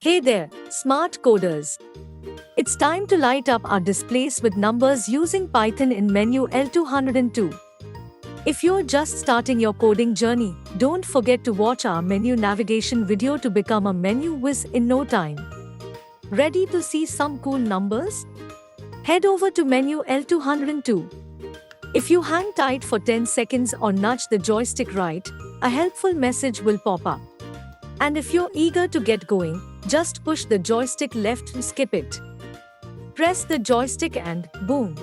Hey there, smart coders! It's time to light up our displays with numbers using Python in Menu L202. If you're just starting your coding journey, don't forget to watch our menu navigation video to become a menu whiz in no time. Ready to see some cool numbers? Head over to Menu L202. If you hang tight for 10 seconds or nudge the joystick right, a helpful message will pop up. And if you're eager to get going, just push the joystick left to skip it. Press the joystick and boom!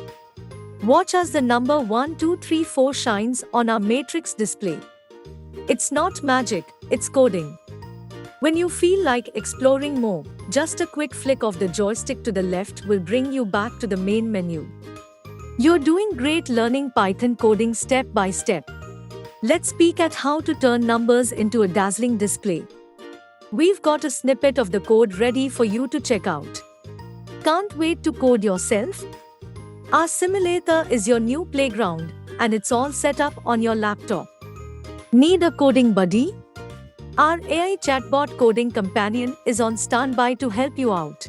Watch as the number 1234 shines on our matrix display. It's not magic, it's coding. When you feel like exploring more, just a quick flick of the joystick to the left will bring you back to the main menu. You're doing great learning Python coding step by step. Let's peek at how to turn numbers into a dazzling display. We've got a snippet of the code ready for you to check out. Can't wait to code yourself? Our simulator is your new playground, and it's all set up on your laptop. Need a coding buddy? Our AI Chatbot Coding Companion is on standby to help you out.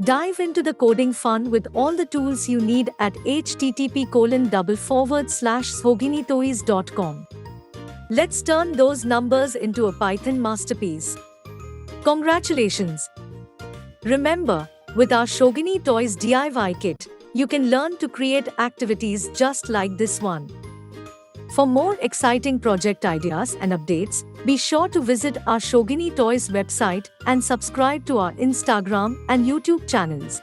Dive into the coding fun with all the tools you need at http://schoginitoys.com. Let's turn those numbers into a Python masterpiece. Congratulations! Remember, with our Schogini Toys DIY kit, you can learn to create activities just like this one. For more exciting project ideas and updates, be sure to visit our Schogini Toys website and subscribe to our Instagram and YouTube channels.